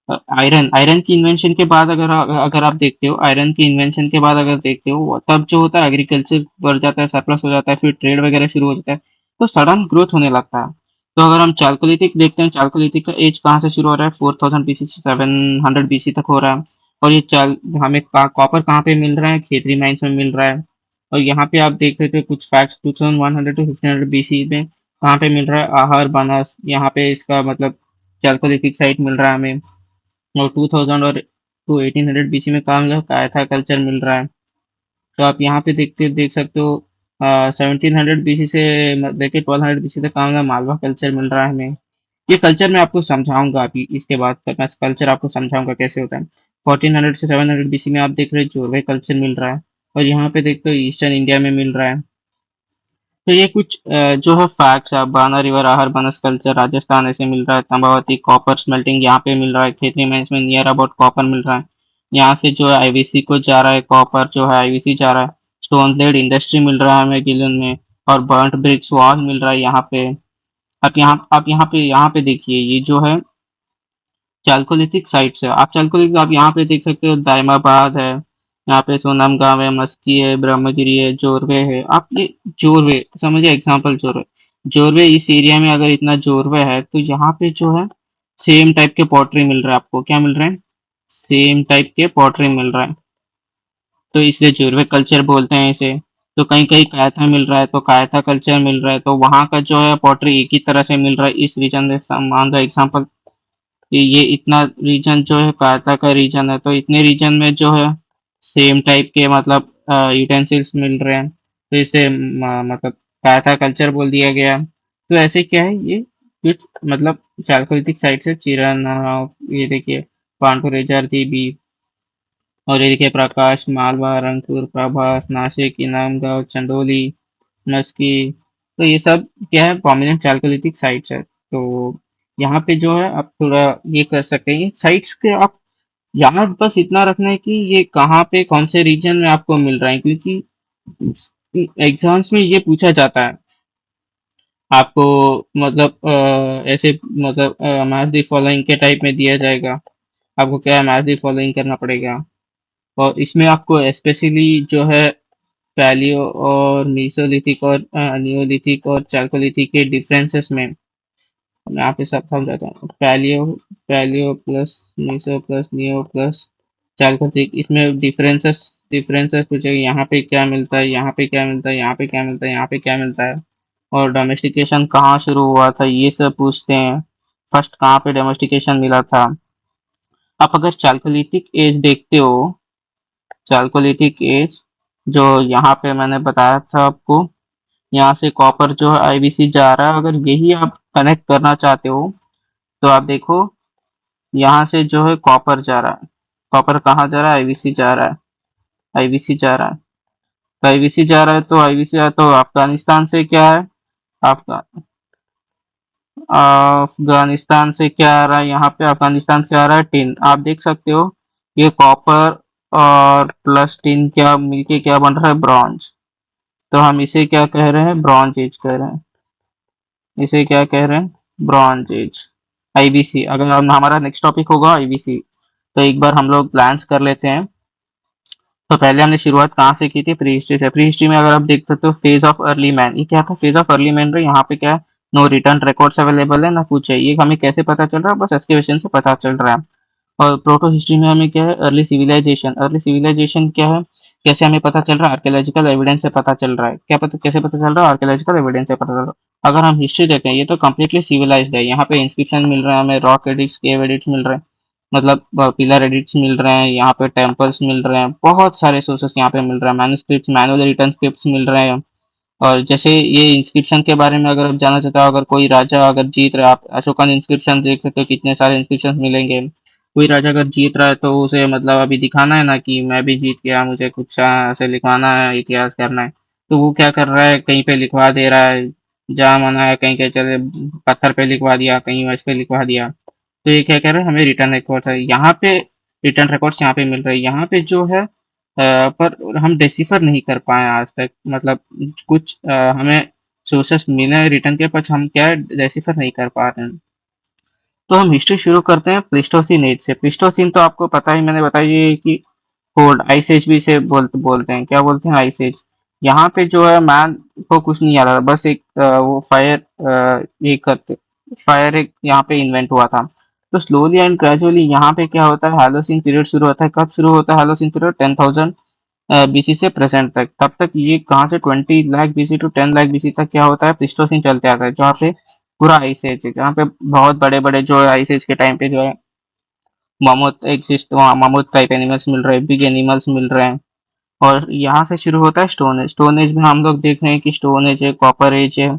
आयरन आयरन की इन्वेंशन के बाद अगर अगर आप देखते हो, आयरन की इन्वेंशन के बाद अगर देखते हो तब जो होता है एग्रीकल्चर बढ़ जाता है, सरप्लस हो जाता है, फिर ट्रेड वगैरह शुरू हो जाता है, तो सडन ग्रोथ होने लगता है। तो अगर हम चालकोलिथिक देखते हैं, चालकोलिथिक का एज कहाँ से शुरू हो रहा है, 4000 बीसी से 700 बीसी तक हो रहा है। और ये चाल हमें कॉपर कहाँ पे मिल रहा है, खेतरी माइंस में मिल रहा है। और यहाँ पे आप देख सकते हो कुछ फैक्ट्स, 2100 टू 1500 बीसी में कहाँ पे मिल रहा है, आहर बनस, यहाँ पे इसका मतलब चालकोलिथिक साइट मिल रहा है हमें। और 2000 और टू 1800 बीसी में काम जो कायथा कल्चर मिल रहा है। तो आप यहाँ पे देख सकते हो 1700 बीसी से लेके 1200 बीसी तक काम का मालवा कल्चर मिल रहा है हमें। ये कल्चर मैं आपको समझाऊंगा अभी, इसके बाद मैं कल्चर आपको समझाऊंगा कैसे होता है। 1400 से 700 बीसी में आप देख रहे हो जोरवे कल्चर मिल रहा है। और यहाँ पे देखते हो ईस्टर्न इंडिया में मिल रहा है। तो ये कुछ जो है फैक्ट्स है। बाना रिवर आहर बनस कल्चर राजस्थान ऐसे मिल रहा है, तंबावती कॉपर स्मेल्टिंग यहाँ पे मिल रहा है, खेतरी माइंस में नियर अबाउट कॉपर मिल रहा है। यहाँ से जो है आईवीसी को जा रहा है, कॉपर जो है आईवीसी जा रहा है। स्टोन ब्लेड इंडस्ट्री मिल रहा है हमें गिलन में। और बर्nt ब्रिक्स वॉल मिल रहा है यहाँ पे। आप यहाँ पे देखिए ये जो है चालकोलिथिक साइट्स है। आप चालकोलिथिक आप यहाँ पे देख सकते हो, दायमाबाद है, यहाँ पे सोनम गांव है, मस्की है, ब्रह्मगिरी है, जोरवे है। आप ये जोरवे समझिए, एग्जांपल जोरवे, जोरवे इस एरिया में अगर इतना जोरवे है तो यहाँ पे जो है सेम टाइप के पॉटरी मिल रहा है आपको, क्या मिल रहे हैं, सेम टाइप के पॉटरी मिल रहा है। तो इसलिए जोरवे कल्चर बोलते हैं इसे। तो कहीं कहीं कायथा मिल रहा है, तो कायथा कल्चर मिल रहा है, तो वहाँ का जो है पॉटरी एक ही तरह से मिल रहा है इस रीजन में। मान लो एग्जाम्पल कि ये इतना रीजन जो है कायथा का रीजन है, तो इतने रीजन में जो है सेम टाइप के मतलब यूटेंसिल्स मिल रहे हैं, तो इसे मतलब कायथा कल्चर बोल दिया गया। तो ऐसे क्या है ये कुछ मतलब चालकोलिथिक साइट से चिरन, ये देखिए पांडुरेजर थी, और ये देखिए प्रकाश, मालवा, रंगपुर, प्रभास, नासिक, इनामगांव, चंदौली, मस्की। तो ये सब क्या है प्रोमिनेंट चालकोलिथिक साइट्स है। तो यहाँ पे जो है आप थोड़ा ये कर सकते हैं, ये साइट्स के आप यहाँ बस इतना रखना है कि ये कहाँ पे कौन से रीजन में आपको मिल रहा है, क्योंकि एग्जाम्स में ये पूछा जाता है आपको, मतलब ऐसे मतलब मैच द फॉलोइंग के टाइप में दिया जाएगा। आपको क्या है मैच द फॉलोइंग करना पड़ेगा, और इसमें आपको स्पेशली जो है पैलियो और मीसोलिथिक और नियोलिथिक और चाल्कोलिथिक के डिफरेंसेस में मैं यहाँ पे सब समझाता हूँ। Palaeo palaeo plus meso plus neo plus chalcolithic, इसमें डिफरेंसेस डिफरेंसेस पूछेगा, यहाँ पे क्या मिलता है, यहाँ पे क्या मिलता है, यहाँ पे क्या मिलता है, यहाँ पे क्या मिलता है, और डोमेस्टिकेशन कहाँ शुरू हुआ था ये सब पूछते हैं। फर्स्ट कहाँ पे डोमेस्टिकेशन मिला था। आप अगर चाल्कोलिथिक एज देखते हो, चाल्कोलिथिक एज जो यहाँ पे मैंने बताया था आपको, यहाँ से कॉपर जो है आईवीसी जा रहा है, अगर यही आप कनेक्ट करना चाहते हो तो आप देखो यहाँ से जो है कॉपर जा रहा है, कॉपर कहाँ जा रहा है, आईवीसी जा रहा है, आईवीसी जा रहा है, तो आईवीसी जा रहा है, तो आईवीसी है तो अफगानिस्तान से क्या है, अफगा अफगानिस्तान से क्या आ रहा है, यहाँ पे अफगानिस्तान से आ रहा है टिन। आप देख सकते हो ये कॉपर और प्लस टिन क्या मिलके क्या बन रहा है, ब्रॉन्ज। तो हम इसे क्या कह रहे हैं, ब्रॉन्ज एज कह रहे हैं, इसे क्या कह रहे हैं, ब्रॉन्ज एज। आईबीसी अगर हमारा नेक्स्ट टॉपिक होगा आईबीसी, तो एक बार हम लोग ग्लांस कर लेते हैं। तो पहले हमने शुरुआत कहाँ से की थी, प्री हिस्ट्री से। प्री हिस्ट्री में अगर आप देख सकते हो फेज ऑफ अर्ली मैन, ये क्या था, फेज ऑफ अर्ली मैन, यहाँ पे क्या है, नो रिटर्न रिकॉर्ड्स अवेलेबल है ना कुछ है, ये हमें कैसे पता चल रहा है, बस एक्सकेवेशन से पता चल रहा है। और प्रोटो हिस्ट्री में हमें क्या है, अर्ली सिविलाइजेशन, अर्ली सिविलाइजेशन क्या है, कैसे हमें पता चल रहा है, आर्कियोलॉजिकल एविडेंस से पता चल रहा है, क्या पता कैसे पता चल रहा है, आर्कियोलॉजिकल एविडेंस से पता चल रहा है। अगर हम हिस्ट्री देखें ये तो कम्प्लीटली सिविलाइज्ड है, यहाँ पे इंस्क्रिप्शन मिल रहे हैं हमें, रॉक एडिक्स, केव एडिक्स मिल रहे हैं, मतलब पिलर एडिक्स मिल रहे हैं, यहाँ पे टेम्पल्स मिल रहे हैं, बहुत सारे सोर्सेस यहाँ पे मिल रहे हैं, मैन्युस्क्रिप्ट्स, मैनुअल रिटर्न स्क्रिप्ट्स मिल रहे हैं। और जैसे ये इंस्क्रिप्शन के बारे में अगर आप जानना चाहते हो, अगर कोई राजा अगर जीत रहा है, आप अशोकन इंस्क्रिप्शन देख सकते हो, कितने सारे इंस्क्रिप्शन मिलेंगे। कोई राजा अगर जीत रहा है तो उसे मतलब अभी दिखाना है ना कि मैं भी जीत गया, मुझे कुछ ऐसे लिखवाना है, इतिहास करना है, तो वो क्या कर रहा है, कहीं पे लिखवा दे रहा है, जहाँ मना है कहीं के चले पत्थर पे लिखवा दिया, कहीं वैसे पे लिखवा दिया। तो ये क्या कह रहा है, हमें रिटर्न रिकॉर्ड है यहाँ पे, रिटर्न रिकॉर्ड्स यहाँ पे मिल रहे हैं, यहाँ पे जो है पर हम डिसिफर नहीं कर पाए आज तक, मतलब कुछ हमें सोर्सेस मिले रिटर्न के, पर हम क्या है डिसिफर नहीं कर पा रहे हैं। तो हम हिस्ट्री शुरू करते हैं प्लीस्टोसिन एज से। प्लीस्टोसिन तो आपको पता ही, मैंने बताया ये कि कोल्ड आइस एज भी से बोलते हैं, क्या बोलते हैं, आइस एज। यहाँ पे जो है मैन को कुछ नहीं आ रहा, बस एक वो ये करते फायर एक यहाँ पे इन्वेंट हुआ था। तो स्लोली एंड ग्रेजुअली यहाँ पे क्या होता है, हालोसिन पीरियड शुरू होता है। कब शुरू होता है हालोसिन पीरियड, 10,000 बीसी से प्रेजेंट तक। तब तक ये कहाँ से 20 lakh BC to 10 lakh BC तक क्या होता है, प्लीस्टोसिन चलते आता है, जहाँ पे पूरा आइस एज है, जहाँ पे बहुत बड़े बड़े जो है आइस एज के टाइम पे जो है मामूथ एग्जिस्ट, वहाँ मामूथ टाइप एनिमल्स मिल रहे हैं, बिग एनिमल्स मिल रहे हैं। और यहाँ से शुरू होता है स्टोन एज। स्टोन एज में हम लोग देख रहे हैं कि स्टोन एज है, कॉपर एज है,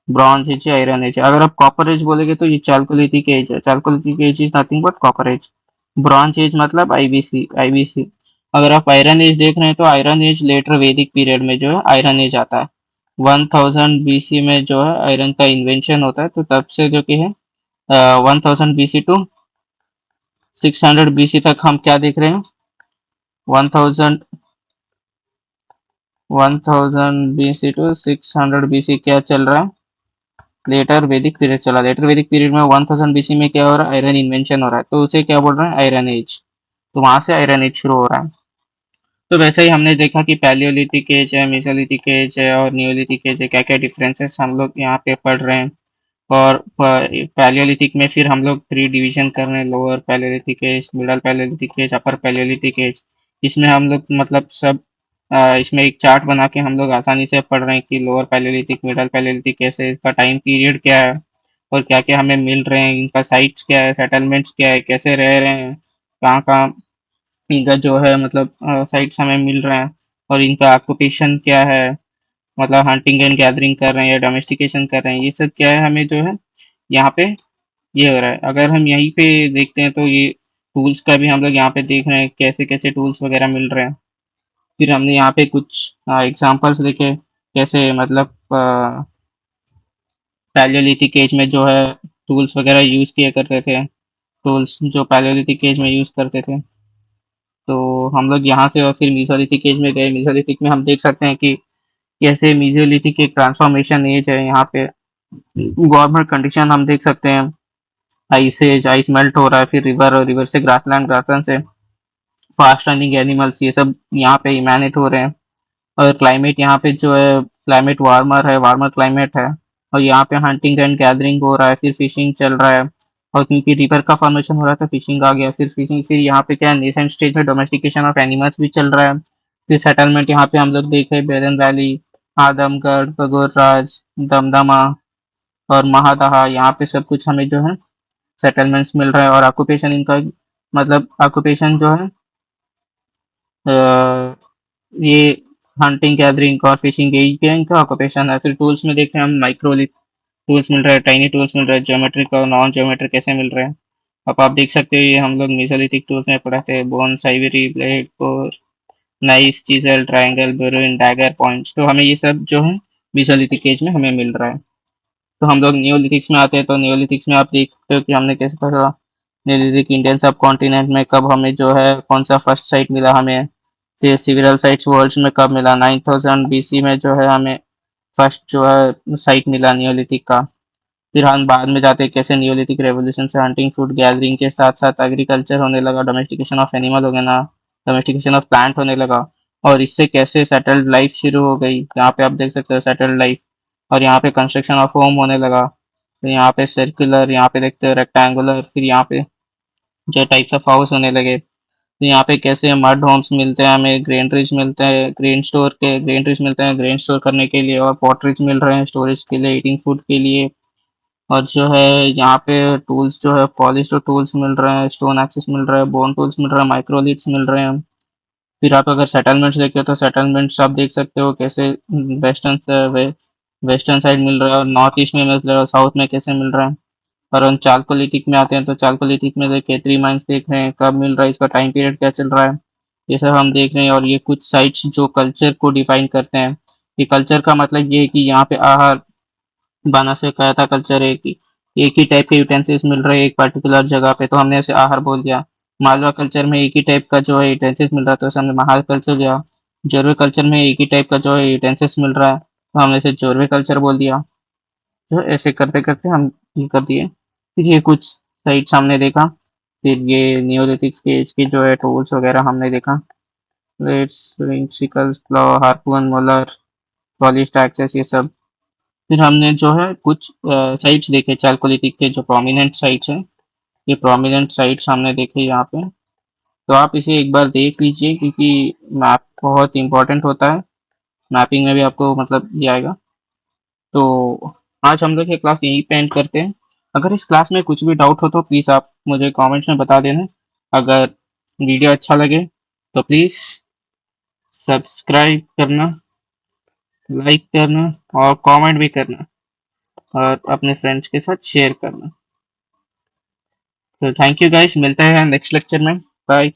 ब्रॉन्ज एज है, आयरन एज है। अगर आप कॉपर एज बोलेंगे तो ये चाल्कोलिथिक एज है, chalcolithic age is nothing but copper age. Bronze age मतलब आईबीसी, आईबीसी। अगर आप आयरन एज देख रहे हैं तो iron age later Vedic period में जो है आयरन एज आता है। 1000 बीसी में जो है आयरन का इन्वेंशन होता है, तो तब से जो कि है 1000 बीसी टू 600 बीसी तक हम क्या देख रहे हैं, 1000 1000 बीसी टू 600 बीसी क्या चल रहा है, लेटर वैदिक पीरियड चला। लेटर वैदिक पीरियड में 1000 बीसी में क्या हो रहा है, आयरन इन्वेंशन हो रहा है, तो उसे क्या बोल रहे हैं, आयरन एज। तो वहां से आयरन एज शुरू हो रहा है। तो वैसे ही हमने देखा कि पैलियोलिथिक एज है, मेसोलिथिक एज है और नियोलिथिक एज है, क्या क्या डिफरेंसेस हम लोग यहाँ पे पढ़ रहे हैं। और पैलियोलिथिक में फिर हम लोग 3 डिवीजन कर रहे हैं, lower palaeolithic age, middle palaeolithic age, upper palaeolithic age. इसमें हम लोग मतलब सब इसमें एक चार्ट बना के हम लोग आसानी से पढ़ रहे हैं कि लोअर पैलेलिथिक, मिडल पैलेलिथिक कैसे, इसका टाइम पीरियड क्या है और क्या क्या हमें मिल रहे हैं, इनका साइट्स क्या है, सेटलमेंट्स क्या है, कैसे रह रहे हैं, कहाँ कहाँ इनका जो है मतलब साइट्स हमें मिल रहे हैं, और इनका ऑक्यूपेशन क्या है, मतलब हंटिंग एंड गैदरिंग कर रहे हैं या डोमेस्टिकेशन कर रहे हैं, ये सब क्या है हमें जो है यहाँ पे ये हो रहा है। अगर हम यहीं पे देखते हैं तो ये टूल्स का भी हम लोग यहाँ पे देख रहे हैं कैसे कैसे टूल्स वगैरह मिल रहे हैं। फिर हमने यहाँ पे कुछ एग्जांपल्स देखे कैसे मतलब पैलियोलिथिक एज में जो है टूल्स वगैरह यूज़ किया करते थे, टूल्स जो पैलियोलिथिक एज में यूज़ करते थे। तो हम लोग यहाँ से और फिर मीसोलिथिक एज में गए। मीसोलिथिक में हम देख सकते हैं कि कैसे मीसोलिथिक एक ट्रांसफॉर्मेशन एज है। यहाँ पे वार्मर कंडीशन हम देख सकते हैं, आइस एज, आइस मेल्ट हो रहा है, फिर रिवर और रिवर से ग्रासलैंड, ग्रासलैंड से फास्ट रनिंग एनिमल्स, ये सब यहाँ पे इमैनेट हो रहे हैं। और क्लाइमेट यहाँ पे जो है क्लाइमेट वार्मर है, वार्मर क्लाइमेट है, और यहाँ पे हंटिंग एंड गैदरिंग हो रहा है, फिर फिशिंग चल रहा है। और क्योंकि रिवर का फॉर्मेशन हो रहा था, फिशिंग आ गया, फिर फिशिंग, फिर यहाँ पे क्या है नेसेंट स्टेज में डोमेस्टिकेशन ऑफ एनिमल्स भी चल रहा है। फिर सेटलमेंट यहाँ पे हम लोग देखे बेरन वैली, आदमगढ़, बगोरराज, दमदमा और महादहा, यहाँ पे सब कुछ हमें जो है सेटलमेंट्स मिल रहा है। और ऑक्यूपेशन इनका मतलब ऑक्यूपेशन जो है अ, ये हंटिंग गैदरिंग और फिशिंग, यही क्या इनका ऑक्यूपेशन है। फिर टूल्स में देख रहे हैं हम माइक्रोलिथ टूल्स मिल रहे हैं, टाइनी टूल्स मिल रहे हैं, ज्योमेट्रिक और नॉन ज्योमेट्रिक कैसे मिल रहे हैं। अब आप देख सकते हो ये हम लोग मेसोलिथिक टूल्स में पढ़े थे, बोन, साइवरी, blade, core, knife, chisel, triangle, burin, dagger, points, तो हमें ये सब जो है मेसोलिथिक एज में हमें मिल रहा है। तो हम लोग नियोलिथिक्स में आते हैं, तो नियोलिथिक्स में आप देख सकते हो कि हमने कैसे पढ़ा नियोलिथिक इंडियन सब कॉन्टिनेंट में कब हमें जो है कौन सा फर्स्ट साइट मिला हमें, फिर सिविल साइट्स वर्ल्ड्स में कब मिला, 9000 बीसी में जो है हमें फर्स्ट जो है साइट मिला नियोलिथिक का। फिर हम बाद में जाते हैं कैसे नियोलिथिक रेवोल्यूशन से हंटिंग, फूड गैदरिंग के साथ साथ एग्रीकल्चर होने लगा, डोमेस्टिकेशन ऑफ एनिमल हो गया ना, डोमेस्टिकेशन ऑफ प्लांट होने लगा, और इससे कैसे सेटल्ड लाइफ शुरू हो गई। यहाँ पे आप देख सकते हो सेटल्ड लाइफ, और यहाँ पे कंस्ट्रक्शन ऑफ होम होने लगा। फिर यहाँ पे सर्कुलर, यहाँ पे देखते हो रेक्टेंगुलर, फिर यहाँ पे जो टाइप्स ऑफ हाउस होने लगे। तो यहाँ पे कैसे मड होम्स मिलते हैं हमें, ग्रेनरीज मिलते हैं, ग्रेनरीज मिलते हैं ग्रेन स्टोर करने के लिए, और पॉटरीज मिल रहे हैं स्टोरेज के लिए, ईटिंग फूड के लिए। और जो है यहाँ पे टूल्स जो है पॉलिश टूल्स मिल रहे हैं, स्टोन एक्सिस मिल रहा है, बोन टूल्स मिल रहा है, माइक्रोलिथ्स मिल रहे हैं। फिर आप अगर सेटलमेंट्स देखे तो सेटलमेंट्स आप देख सकते हो कैसे वेस्टर्न से वेस्टर्न साइड मिल रहा है, और नॉर्थ ईस्ट में मिल रहा है, और साउथ में कैसे मिल रहा है। और हम चालकोलिथिक में आते हैं, तो चालकोलिथिक में देखिए 3 माइंस देख रहे हैं कब मिल रहा है, इसका टाइम पीरियड क्या चल रहा है, ये सब हम देख रहे हैं। और ये कुछ साइट्स जो कल्चर को डिफाइन करते हैं। ये कल्चर का मतलब ये है कि यहाँ पे आहार बना से कहा था कल्चर है कि एक ही टाइप के यूटेंसिल्स मिल रहे हैं एक पर्टिकुलर जगह पे, तो हमने ऐसे आहार बोल दिया। मालवा कल्चर में एक ही टाइप का जो है यूटेंसिल्स मिल रहा है, तो ऐसे हमने महाल कल्चर लिया। जोरवे कल्चर में एक ही टाइप का जो है यूटेंसिल्स मिल रहा है, तो हमने इसे जोरवे कल्चर बोल दिया। तो ऐसे करते करते हम ये कर दिए। फिर ये कुछ साइट्स हमने देखा। फिर ये नियोलिथिक एज के जो है टूल्स वगैरह हमने देखा, प्लेट्स, रिंग, सिकल्स, प्लो, हार्पून, मोलर, पॉलिश एक्सेस, ये सब। फिर हमने जो है कुछ साइट्स देखे चालकोलिथिक के जो प्रोमिनेंट साइट्स हैं, ये प्रोमिनेंट साइट्स हमने देखे यहाँ पे। तो आप इसे एक बार देख लीजिए क्योंकि मैप बहुत इंपॉर्टेंट होता है, मैपिंग में भी आपको मतलब ये आएगा। तो आज हम लोग ये क्लास यहीं पे एंड करते हैं। अगर इस क्लास में कुछ भी डाउट हो तो प्लीज़ आप मुझे कमेंट्स में बता देना। अगर वीडियो अच्छा लगे तो प्लीज़ सब्सक्राइब करना, लाइक करना और कमेंट भी करना, और अपने फ्रेंड्स के साथ शेयर करना। तो थैंक यू गाइस, मिलते हैं नेक्स्ट लेक्चर में। बाय।